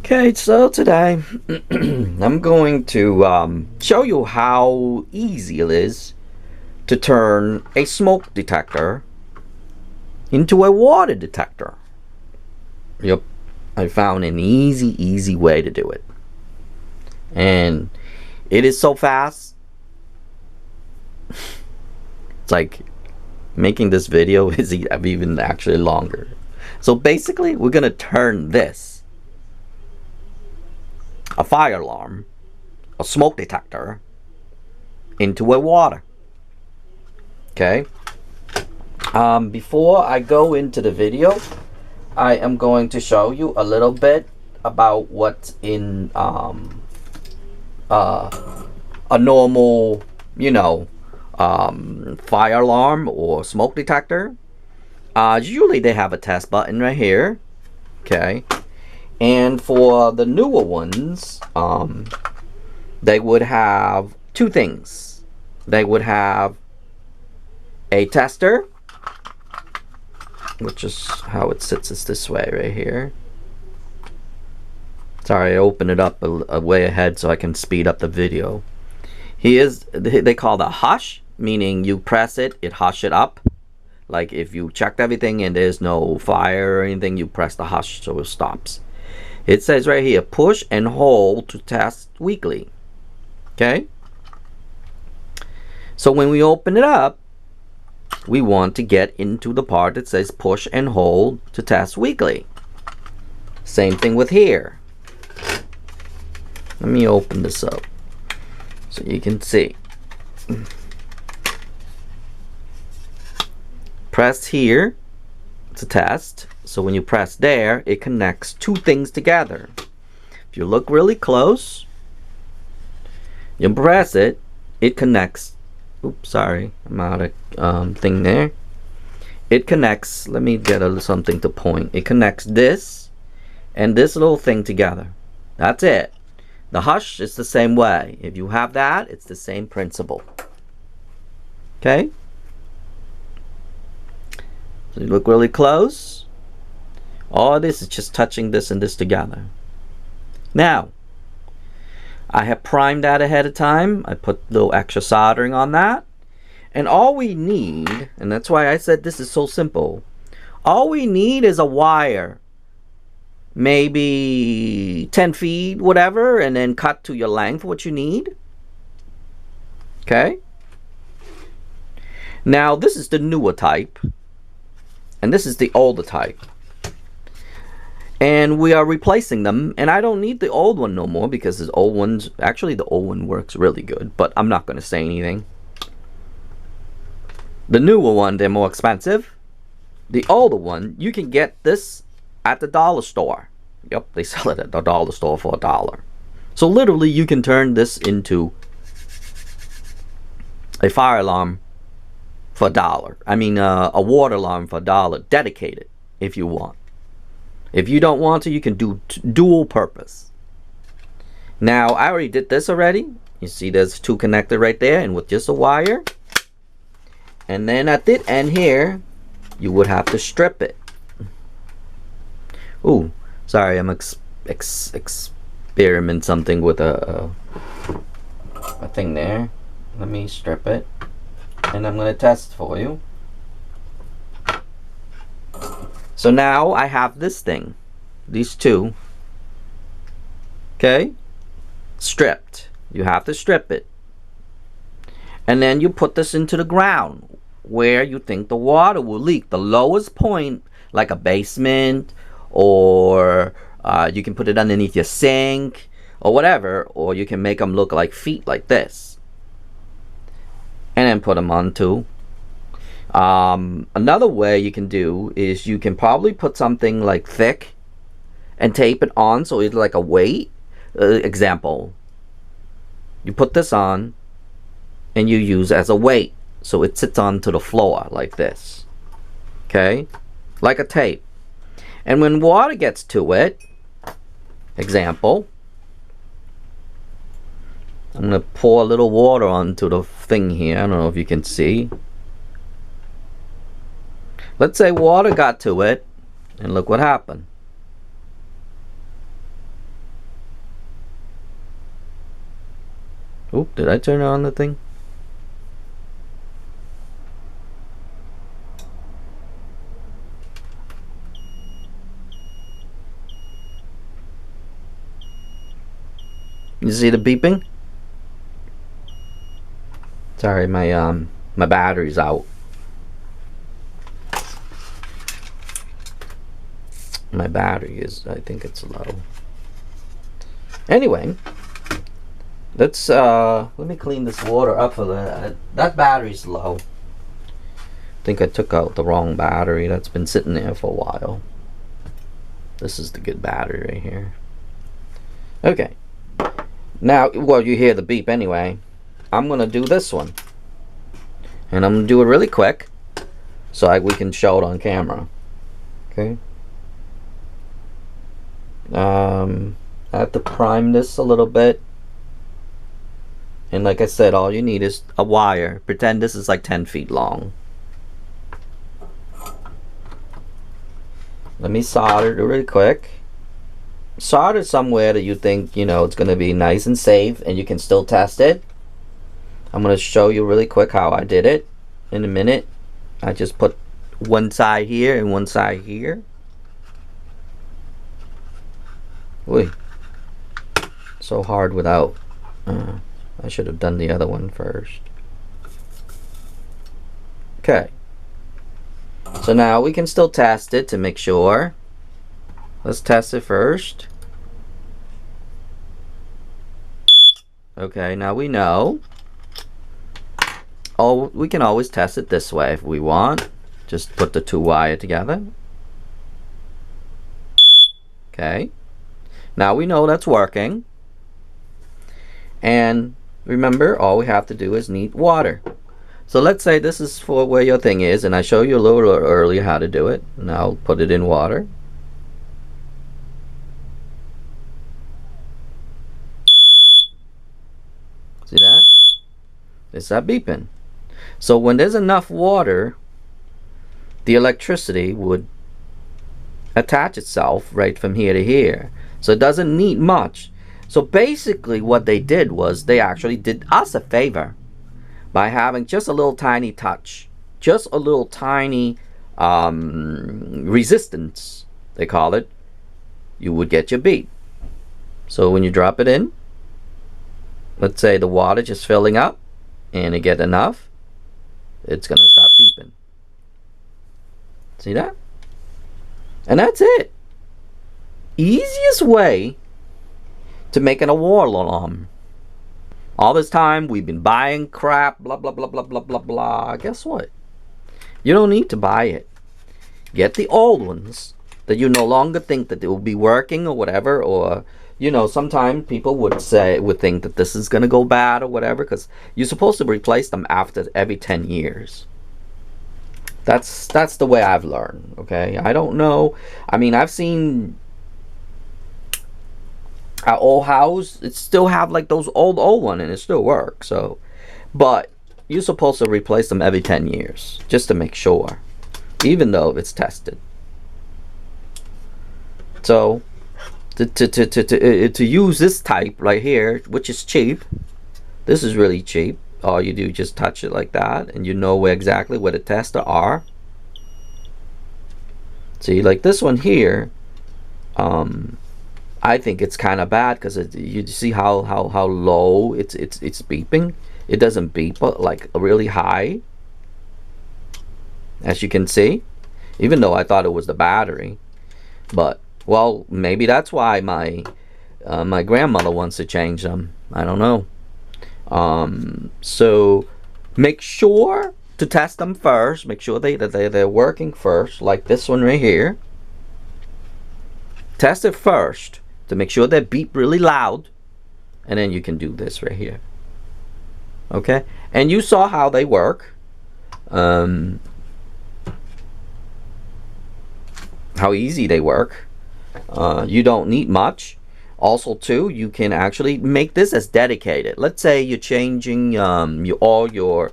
Okay, so today I'm going to show you how easy it is to turn a smoke detector into a water detector. Yep, I found an easy way to do it. And it is so fast. It's like making this video is even actually longer. So basically, we're going to turn this, a fire alarm, a smoke detector, into a water. Okay. Before I go into the video, I am going to show you a little bit about what's in a normal, fire alarm or smoke detector. Usually they have a test button right here. Okay. And for the newer ones, they would have two things. They would have a tester, which is how it sits, is this way right here. Sorry, I opened it up a way ahead so I can speed up the video. They call the hush, meaning you press it, it hush it up. Like if you checked everything and there's no fire or anything, you press the hush so it stops. It says right here, push and hold to test weekly. Okay? So when we open it up, we want to get into the part that says push and hold to test weekly. Same thing with here. Let me open this up so you can see. Press here to test. So when you press there, it connects two things together. If you look really close, you press it, it connects. Oops, sorry, I'm out of thing there. It connects, let me get something to point. It connects this and this little thing together. That's it. The hush is the same way. If you have that, it's the same principle. Okay? So you look really close. All this is just touching this and this together. Now, I have primed that ahead of time. I put a little extra soldering on that. And all we need, and that's why I said this is so simple. All we need is a wire. Maybe 10 feet, whatever, and then cut to your length what you need. Okay? Now, this is the newer type. And this is the older type. And we are replacing them. And I don't need the old one no more because the old ones, actually the old one works really good. But I'm not going to say anything. The newer one, they're more expensive. The older one, you can get this at the dollar store. Yep, they sell it at the dollar store for $1. So literally you can turn this into a fire alarm for $1. I mean a water alarm for $1, dedicated if you want. If you don't want to, you can do dual purpose. Now, I already did this already. You see there's two connected right there and with just a wire. And then at the end here, you would have to strip it. Ooh, sorry, I'm experiment something with a thing there. Let me strip it. And I'm going to test for you. So now I have this thing, these two, okay, stripped. You have to strip it. And then you put this into the ground where you think the water will leak. The lowest point, like a basement, or you can put it underneath your sink, or whatever, or you can make them look like feet like this. And then put them onto. Another way you can do is you can probably put something like thick and tape it on so it's like a weight. Example, you put this on and you use as a weight so it sits onto the floor like this. Okay, like a tape. And when water gets to it, example, I'm gonna pour a little water onto the thing here. I don't know if you can see. Let's say water got to it, and look what happened. Oop, did I turn on the thing? You see the beeping? Sorry, my battery's out. My battery is, I think it's low. Anyway, let's let me clean this water up for that battery's low. I think I took out the wrong battery. That's been sitting there for a while. This is the good battery right here. Okay. Now, well, you hear the beep anyway. I'm gonna do this one, and I'm gonna do it really quick, so we can show it on camera. Okay. I have to prime this a little bit, and like I said, all you need is a wire. Pretend this is like 10 feet long. Let me solder it really quick. Solder somewhere that you think, you know, it's going to be nice and safe and you can still test it. I'm going to show you really quick how I did it in a minute. I just put one side here and one side here. Wait, so hard without I should have done the other one first. Okay, so now we can still test it to make sure. Let's test it first. Okay, now we know. Oh, we can always test it this way if we want. Just put the two wire together. Okay, now we know that's working. And remember, all we have to do is need water. So let's say this is for where your thing is, and I showed you a little earlier how to do it. Now put it in water. See that? It's that beeping. So when there's enough water, the electricity would attach itself right from here to here. So it doesn't need much. So basically what they did was they actually did us a favor by having just a little tiny touch, just a little tiny resistance, they call it. You would get your beep. So when you drop it in, let's say the water just filling up and it get enough, it's gonna stop beeping. See that? And that's it. Easiest way to make an war alarm. All this time we've been buying crap, blah blah blah blah blah blah blah. Guess what? You don't need to buy it. Get the old ones that you no longer think that they will be working or whatever, or you know, sometimes people would think that this is gonna go bad or whatever, because you're supposed to replace them after every 10 years. That's the way I've learned. Okay, I don't know. I mean, I've seen our old house, it still have like those old one and it still works. So, but you're supposed to replace them every 10 years just to make sure, even though it's tested. So to use this type right here, which is cheap, this is really cheap. All you do is just touch it like that, and you know exactly where the tester are. See, like this one here, I think it's kind of bad because you see how low it's beeping. It doesn't beep like really high, as you can see, even though I thought it was the battery. But well, maybe that's why my grandmother wants to change them. I don't know. So make sure to test them first. Make sure they're working first, like this one right here. Test it first to make sure they beep really loud, and then you can do this right here. Okay, and you saw how they work, how easy they work. You don't need much. Also too, you can actually make this as dedicated. Let's say you're changing all your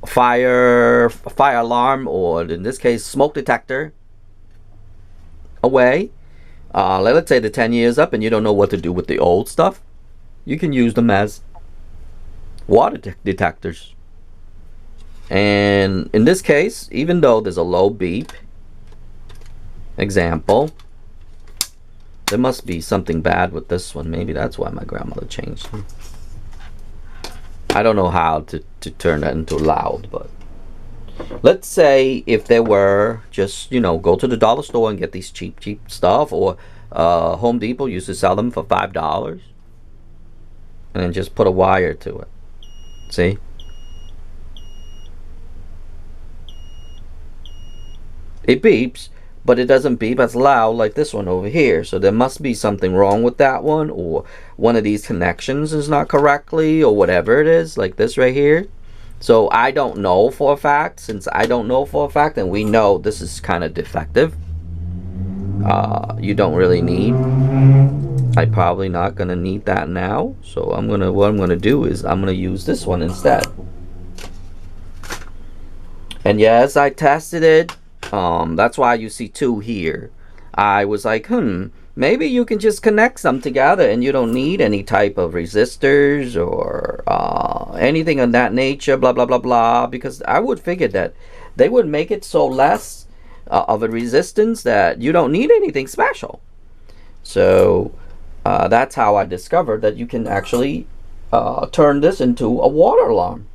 fire alarm, or in this case smoke detector, away. let's say the 10 years up and you don't know what to do with the old stuff, you can use them as water detectors. And in this case, even though there's a low beep, example, there must be something bad with this one. Maybe that's why my grandmother changed them. I don't know how to turn that into loud, but let's say if there were just, you know, go to the dollar store and get these cheap stuff, or Home Depot used to sell them for $5, and then just put a wire to it. See? It beeps, but it doesn't beep as loud like this one over here. So there must be something wrong with that one, or one of these connections is not correctly, or whatever it is, like this right here. So I don't know for a fact. Since I don't know for a fact, and we know this is kind of defective, you don't really need. I'm probably not gonna need that now. So what I'm gonna do is I'm gonna use this one instead. And yes, I tested it. That's why you see two here. I was like, maybe you can just connect them together and you don't need any type of resistors or anything of that nature, blah, blah, blah, blah. Because I would figure that they would make it so less of a resistance that you don't need anything special. So that's how I discovered that you can actually turn this into a water alarm.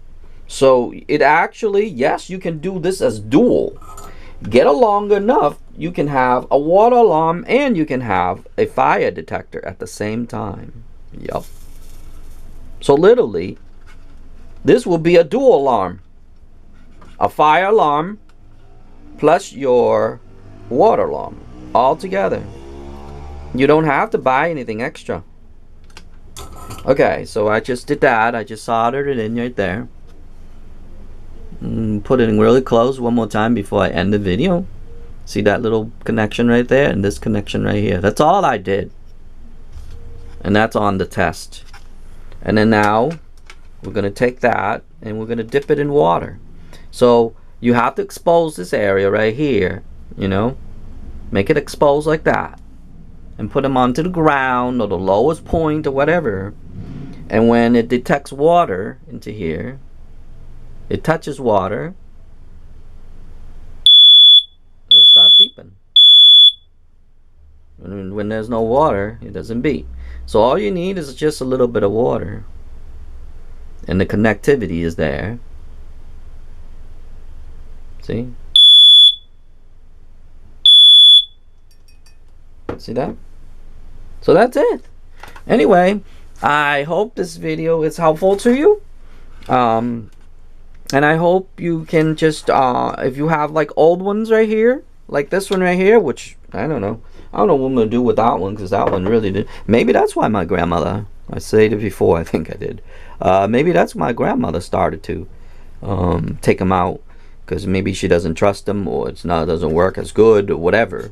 So it actually, yes, you can do this as dual. Get along enough, you can have a water alarm and you can have a fire detector at the same time. Yep. So literally, this will be a dual alarm. A fire alarm plus your water alarm all together. You don't have to buy anything extra. Okay, so I just did that. I just soldered it in right there. Put it in really close one more time before I end the video. See that little connection right there and this connection right here. That's all I did. And that's on the test. And then now we're going to take that and we're going to dip it in water. So you have to expose this area right here, you know, make it exposed like that, and put them onto the ground or the lowest point or whatever. And when it detects water into here, it touches water, it'll start beeping. And when there's no water, it doesn't beep. So all you need is just a little bit of water, and the connectivity is there. See? See that? So that's it. Anyway, I hope this video is helpful to you. And I hope you can just, if you have like old ones right here, like this one right here, which I don't know what I'm going to do with that one, because that one really did. Maybe that's why my grandmother, I said it before, I think I did. Maybe that's my grandmother started to take them out, because maybe she doesn't trust them, or it doesn't work as good, or whatever.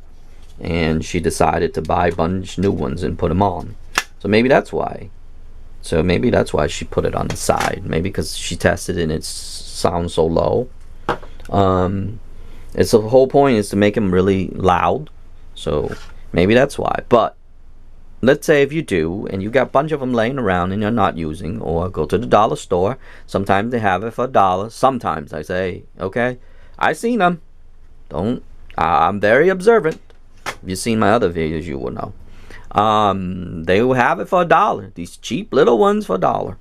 And she decided to buy a bunch new ones and put them on. So maybe that's why. So maybe that's why she put it on the side. Maybe because she tested it and it sounds so low. It's the whole point is to make them really loud. So maybe that's why. But let's say if you do, and you got a bunch of them laying around and you're not using, or go to the dollar store. Sometimes they have it for $1. Sometimes I say, okay, I've seen them. I'm very observant. If you've seen my other videos, you will know. They will have it for $1. These cheap little ones for $1.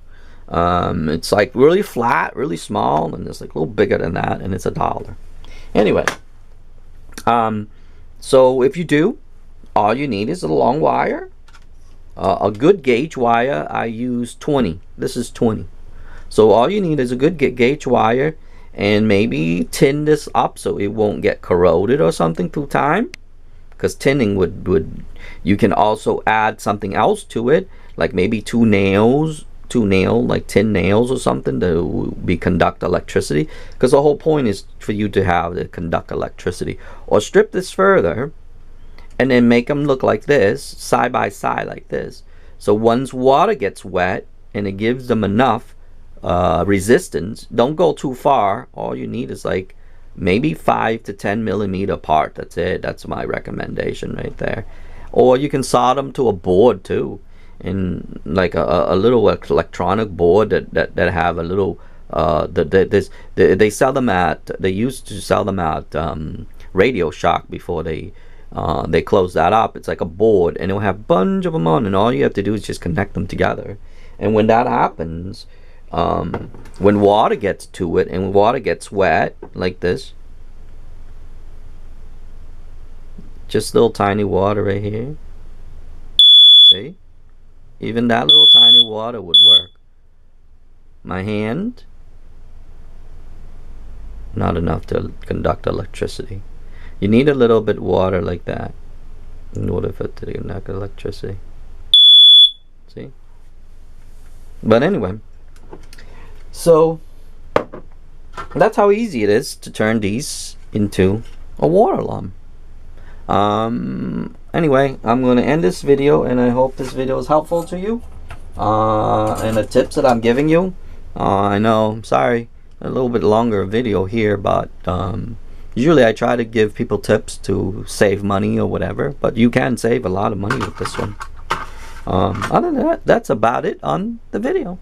It's like really flat, really small, and it's like a little bigger than that, and it's $1. Anyway, so if you do, all you need is a long wire, a good gauge wire. I use 20. This is 20. So all you need is a good gauge wire, and maybe tin this up so it won't get corroded or something through time. Because tinning would you can also add something else to it, like maybe two nails, like tin nails or something to conduct electricity. Because the whole point is for you to have to conduct electricity. Or strip this further and then make them look like this, side by side like this. So once water gets wet and it gives them enough resistance, don't go too far. All you need is like maybe 5 to 10 millimeter apart. That's it. That's my recommendation right there. or you can solder them to a board too, and like a little electronic board that have a little they sell them at, they used to sell them at Radio Shack before they closed that up. It's like a board, and it'll have a bunch of them on, and all you have to do is just connect them together. And when that happens, when water gets to it, and when water gets wet like this, just little tiny water right here, see, even that little tiny water would work. My hand, not enough to conduct electricity. You need a little bit water like that in order for it to conduct electricity. See? But anyway, so that's how easy it is to turn these into a water alarm. Anyway, I'm going to end this video, and I hope this video is helpful to you, and the tips that I'm giving you. I know, I'm sorry, a little bit longer video here, but usually I try to give people tips to save money or whatever, but you can save a lot of money with this one. Other than that, that's about it on the video.